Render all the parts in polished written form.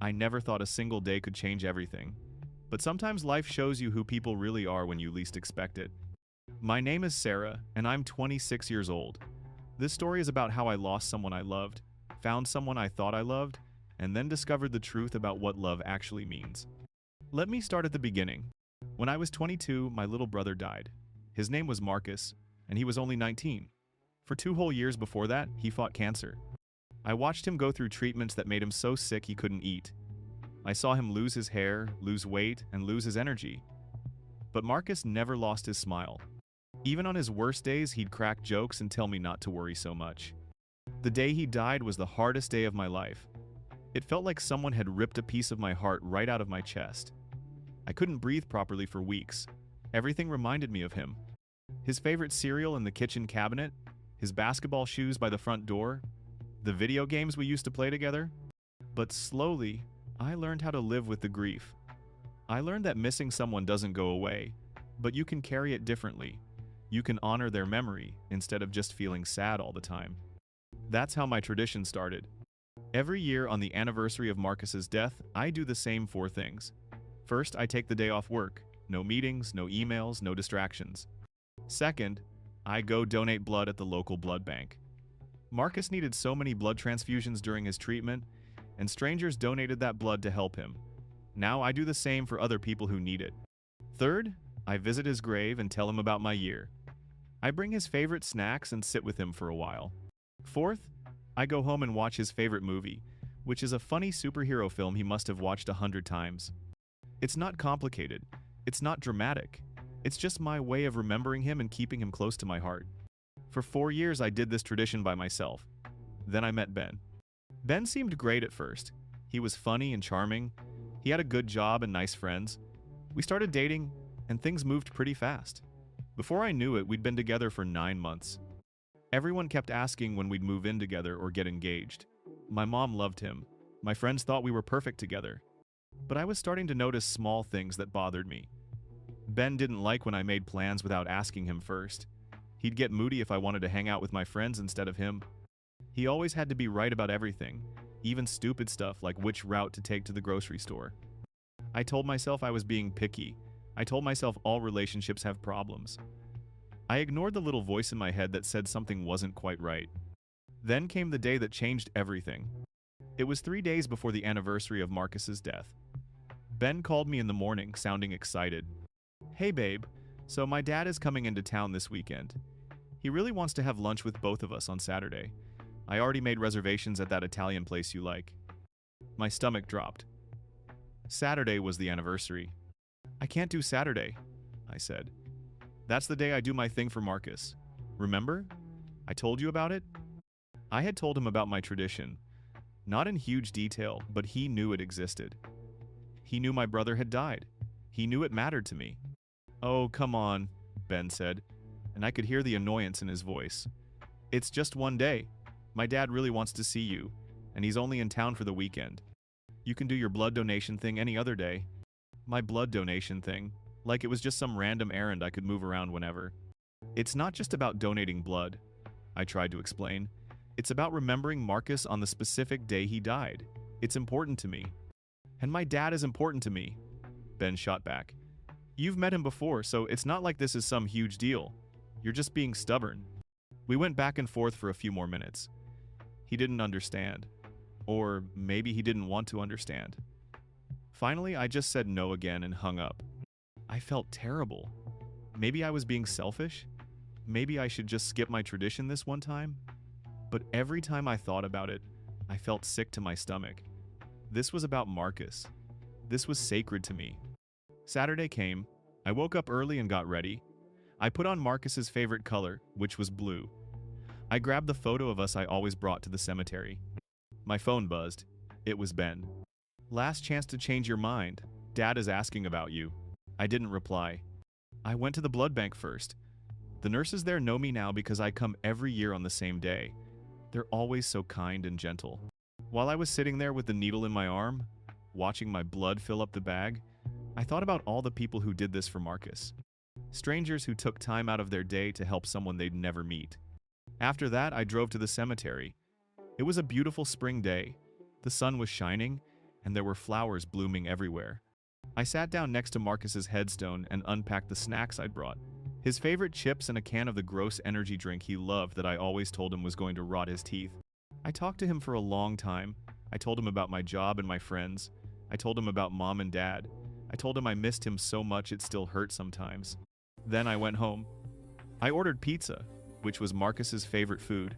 I never thought a single day could change everything. But sometimes life shows you who people really are when you least expect it. My name is Sarah, and I'm 26 years old. This story is about how I lost someone I loved, found someone I thought I loved, and then discovered the truth about what love actually means. Let me start at the beginning. When I was 22, my little brother died. His name was Marcus, and he was only 19. For 2 whole years before that, he fought cancer. I watched him go through treatments that made him so sick he couldn't eat. I saw him lose his hair, lose weight, and lose his energy. But Marcus never lost his smile. Even on his worst days, he'd crack jokes and tell me not to worry so much. The day he died was the hardest day of my life. It felt like someone had ripped a piece of my heart right out of my chest. I couldn't breathe properly for weeks. Everything reminded me of him. His favorite cereal in the kitchen cabinet, his basketball shoes by the front door, the video games we used to play together. But slowly, I learned how to live with the grief. I learned that missing someone doesn't go away, but you can carry it differently. You can honor their memory instead of just feeling sad all the time. That's how my tradition started. Every year on the anniversary of Marcus's death, I do the same 4 things. First, I take the day off work. No meetings, no emails, no distractions. Second, I go donate blood at the local blood bank. Marcus needed so many blood transfusions during his treatment, and strangers donated that blood to help him. Now I do the same for other people who need it. Third, I visit his grave and tell him about my year. I bring his favorite snacks and sit with him for a while. Fourth, I go home and watch his favorite movie, which is a funny superhero film he must have watched 100 times. It's not complicated. It's not dramatic. It's just my way of remembering him and keeping him close to my heart. For 4 years, I did this tradition by myself. Then I met Ben. Ben seemed great at first. He was funny and charming. He had a good job and nice friends. We started dating, and things moved pretty fast. Before I knew it, we'd been together for 9 months. Everyone kept asking when we'd move in together or get engaged. My mom loved him. My friends thought we were perfect together. But I was starting to notice small things that bothered me. Ben didn't like when I made plans without asking him first. He'd get moody if I wanted to hang out with my friends instead of him. He always had to be right about everything, even stupid stuff like which route to take to the grocery store. I told myself I was being picky. I told myself all relationships have problems. I ignored the little voice in my head that said something wasn't quite right. Then came the day that changed everything. It was 3 days before the anniversary of Marcus's death. Ben called me in the morning, sounding excited. "Hey babe, so my dad is coming into town this weekend. He really wants to have lunch with both of us on Saturday. I already made reservations at that Italian place you like." My stomach dropped. Saturday was the anniversary. "I can't do Saturday," I said. "That's the day I do my thing for Marcus. Remember? I told you about it?" I had told him about my tradition. Not in huge detail, but he knew it existed. He knew my brother had died. He knew it mattered to me. "Oh, come on," Ben said, and I could hear the annoyance in his voice. "It's just one day. My dad really wants to see you, and he's only in town for the weekend. You can do your blood donation thing any other day." My blood donation thing, like it was just some random errand I could move around whenever. "It's not just about donating blood," I tried to explain. "It's about remembering Marcus on the specific day he died. It's important to me. And my dad is important to me," Ben shot back. "You've met him before, so it's not like this is some huge deal. You're just being stubborn." We went back and forth for a few more minutes. He didn't understand. Or maybe he didn't want to understand. Finally, I just said no again and hung up. I felt terrible. Maybe I was being selfish? Maybe I should just skip my tradition this one time? But every time I thought about it, I felt sick to my stomach. This was about Marcus. This was sacred to me. Saturday came. I woke up early and got ready. I put on Marcus's favorite color, which was blue. I grabbed the photo of us I always brought to the cemetery. My phone buzzed. It was Ben. "Last chance to change your mind. Dad is asking about you." I didn't reply. I went to the blood bank first. The nurses there know me now because I come every year on the same day. They're always so kind and gentle. While I was sitting there with the needle in my arm, watching my blood fill up the bag, I thought about all the people who did this for Marcus. Strangers who took time out of their day to help someone they'd never meet. After that, I drove to the cemetery. It was a beautiful spring day. The sun was shining, and there were flowers blooming everywhere. I sat down next to Marcus's headstone and unpacked the snacks I'd brought. His favorite chips and a can of the gross energy drink he loved that I always told him was going to rot his teeth. I talked to him for a long time. I told him about my job and my friends. I told him about mom and dad. I told him I missed him so much it still hurt sometimes. Then I went home. I ordered pizza, which was Marcus's favorite food.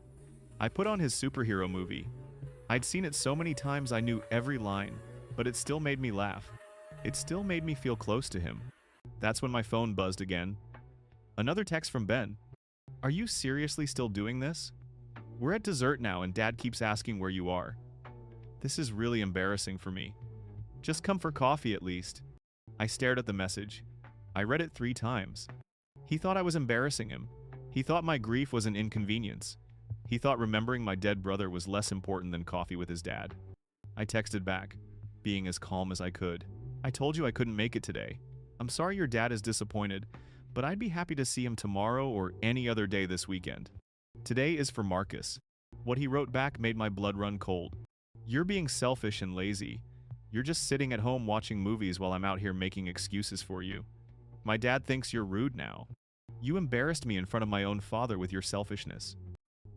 I put on his superhero movie. I'd seen it so many times I knew every line, but it still made me laugh. It still made me feel close to him. That's when my phone buzzed again. Another text from Ben. Are you seriously still doing this? We're at dessert now and Dad keeps asking where you are. This is really embarrassing for me. Just come for coffee at least. I stared at the message. I read it 3 times. He thought I was embarrassing him. He thought my grief was an inconvenience. He thought remembering my dead brother was less important than coffee with his dad. I texted back, being as calm as I could. I told you I couldn't make it today. I'm sorry your dad is disappointed, but I'd be happy to see him tomorrow or any other day this weekend. Today is for Marcus. What he wrote back made my blood run cold. You're being selfish and lazy. You're just sitting at home watching movies while I'm out here making excuses for you. My dad thinks you're rude now. You embarrassed me in front of my own father with your selfishness.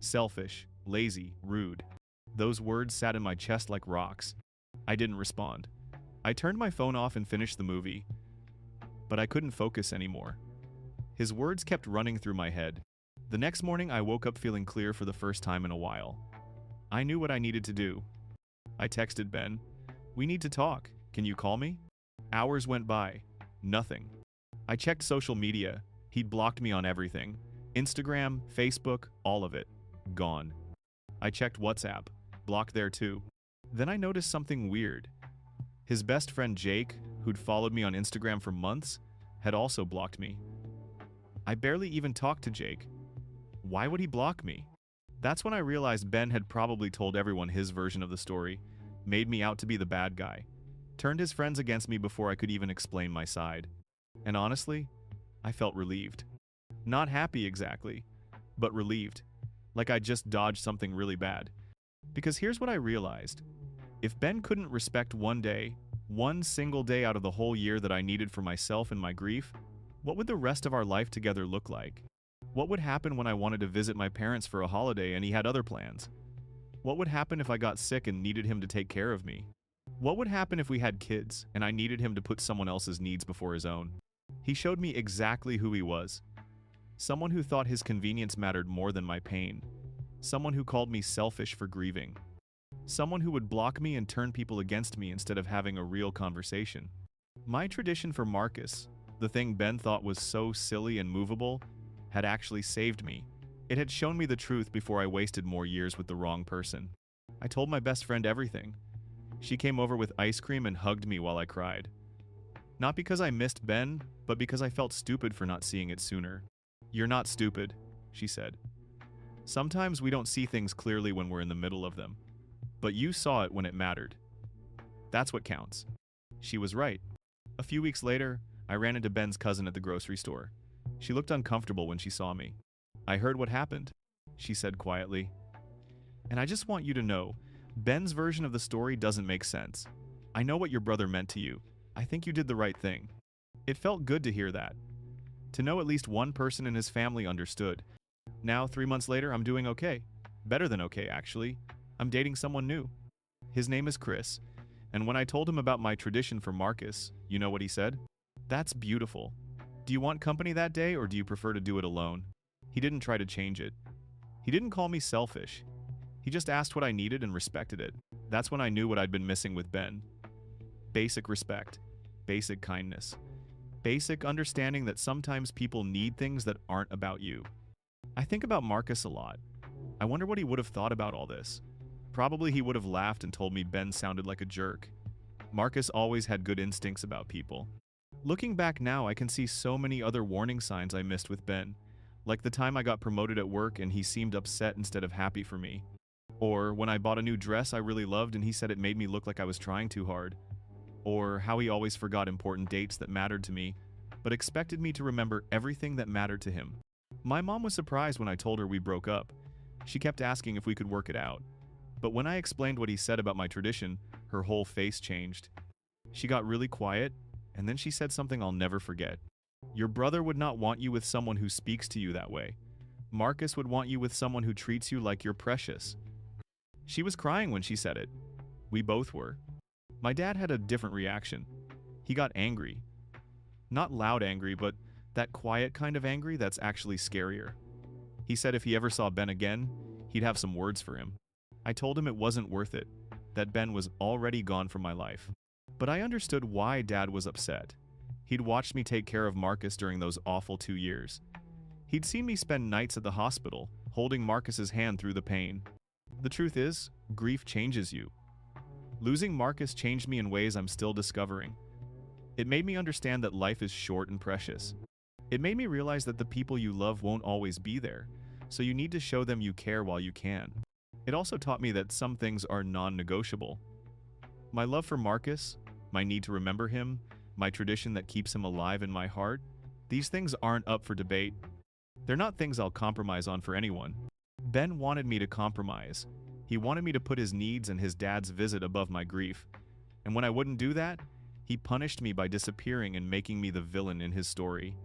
Selfish, lazy, rude. Those words sat in my chest like rocks. I didn't respond. I turned my phone off and finished the movie, but I couldn't focus anymore. His words kept running through my head. The next morning, I woke up feeling clear for the first time in a while. I knew what I needed to do. I texted Ben, "We need to talk. Can you call me?" Hours went by. Nothing. I checked social media. He'd blocked me on everything. Instagram, Facebook, all of it. Gone. I checked WhatsApp. Blocked there too. Then I noticed something weird. His best friend Jake, who'd followed me on Instagram for months, had also blocked me. I barely even talked to Jake. Why would he block me? That's when I realized Ben had probably told everyone his version of the story, made me out to be the bad guy, turned his friends against me before I could even explain my side. And honestly, I felt relieved. Not happy exactly, but relieved, like I'd just dodged something really bad. Because here's what I realized. If Ben couldn't respect one day, one single day out of the whole year that I needed for myself and my grief, what would the rest of our life together look like? What would happen when I wanted to visit my parents for a holiday and he had other plans? What would happen if I got sick and needed him to take care of me? What would happen if we had kids and I needed him to put someone else's needs before his own? He showed me exactly who he was. Someone who thought his convenience mattered more than my pain. Someone who called me selfish for grieving. Someone who would block me and turn people against me instead of having a real conversation. My tradition for Marcus, the thing Ben thought was so silly and movable, had actually saved me. It had shown me the truth before I wasted more years with the wrong person. I told my best friend everything. She came over with ice cream and hugged me while I cried. Not because I missed Ben, but because I felt stupid for not seeing it sooner. "You're not stupid," she said. "Sometimes we don't see things clearly when we're in the middle of them. But you saw it when it mattered. That's what counts." She was right. A few weeks later, I ran into Ben's cousin at the grocery store. She looked uncomfortable when she saw me. "I heard what happened," she said quietly. "And I just want you to know, Ben's version of the story doesn't make sense. I know what your brother meant to you. I think you did the right thing." It felt good to hear that. To know at least one person in his family understood. Now, 3 months later, I'm doing okay. Better than okay, actually. I'm dating someone new. His name is Chris. And when I told him about my tradition for Marcus, you know what he said? "That's beautiful. Do you want company that day or do you prefer to do it alone?" He didn't try to change it. He didn't call me selfish. He just asked what I needed and respected it. That's when I knew what I'd been missing with Ben. Basic respect. Basic kindness. Basic understanding that sometimes people need things that aren't about you. I think about Marcus a lot. I wonder what he would have thought about all this. Probably he would have laughed and told me Ben sounded like a jerk. Marcus always had good instincts about people. Looking back now, I can see so many other warning signs I missed with Ben. Like the time I got promoted at work and he seemed upset instead of happy for me. Or when I bought a new dress I really loved and he said it made me look like I was trying too hard. Or how he always forgot important dates that mattered to me, but expected me to remember everything that mattered to him. My mom was surprised when I told her we broke up. She kept asking if we could work it out. But when I explained what he said about my tradition, her whole face changed. She got really quiet, and then she said something I'll never forget. Your brother would not want you with someone who speaks to you that way. Marcus would want you with someone who treats you like you're precious. She was crying when she said it. We both were. My dad had a different reaction. He got angry. Not loud angry, but that quiet kind of angry that's actually scarier. He said if he ever saw Ben again, he'd have some words for him. I told him it wasn't worth it, that Ben was already gone from my life. But I understood why Dad was upset. He'd watched me take care of Marcus during those awful 2 years. He'd seen me spend nights at the hospital, holding Marcus's hand through the pain. The truth is, grief changes you. Losing Marcus changed me in ways I'm still discovering. It made me understand that life is short and precious. It made me realize that the people you love won't always be there, so you need to show them you care while you can. It also taught me that some things are non-negotiable. My love for Marcus, my need to remember him, my tradition that keeps him alive in my heart, these things aren't up for debate. They're not things I'll compromise on for anyone. Ben wanted me to compromise. He wanted me to put his needs and his dad's visit above my grief. And when I wouldn't do that, he punished me by disappearing and making me the villain in his story.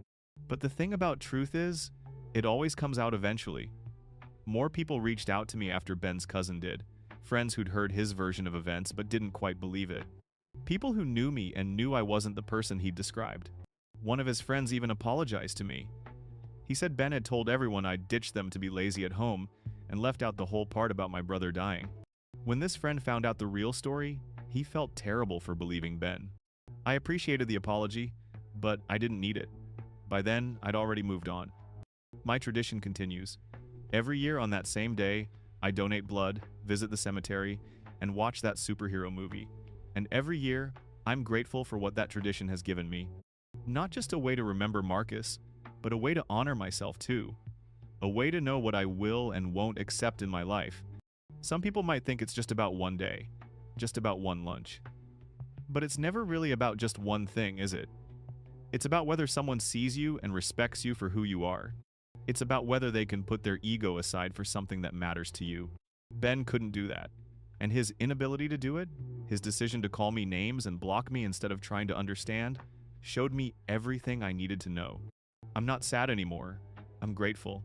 But the thing about truth is, it always comes out eventually. More people reached out to me after Ben's cousin did. Friends who'd heard his version of events but didn't quite believe it. People who knew me and knew I wasn't the person he'd described. One of his friends even apologized to me. He said Ben had told everyone I'd ditched them to be lazy at home and left out the whole part about my brother dying. When this friend found out the real story, he felt terrible for believing Ben. I appreciated the apology, but I didn't need it. By then, I'd already moved on. My tradition continues. Every year on that same day, I donate blood, visit the cemetery, and watch that superhero movie. And every year, I'm grateful for what that tradition has given me. Not just a way to remember Marcus, but a way to honor myself too. A way to know what I will and won't accept in my life. Some people might think it's just about one day, just about one lunch. But it's never really about just one thing, is it? It's about whether someone sees you and respects you for who you are. It's about whether they can put their ego aside for something that matters to you. Ben couldn't do that. And his inability to do it, his decision to call me names and block me instead of trying to understand, showed me everything I needed to know. I'm not sad anymore. I'm grateful.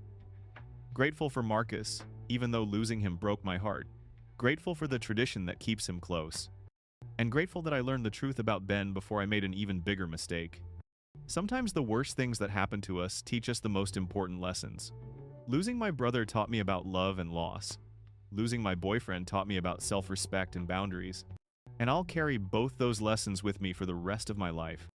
Grateful for Marcus, even though losing him broke my heart. Grateful for the tradition that keeps him close. And grateful that I learned the truth about Ben before I made an even bigger mistake. Sometimes the worst things that happen to us teach us the most important lessons. Losing my brother taught me about love and loss. Losing my boyfriend taught me about self-respect and boundaries. And I'll carry both those lessons with me for the rest of my life.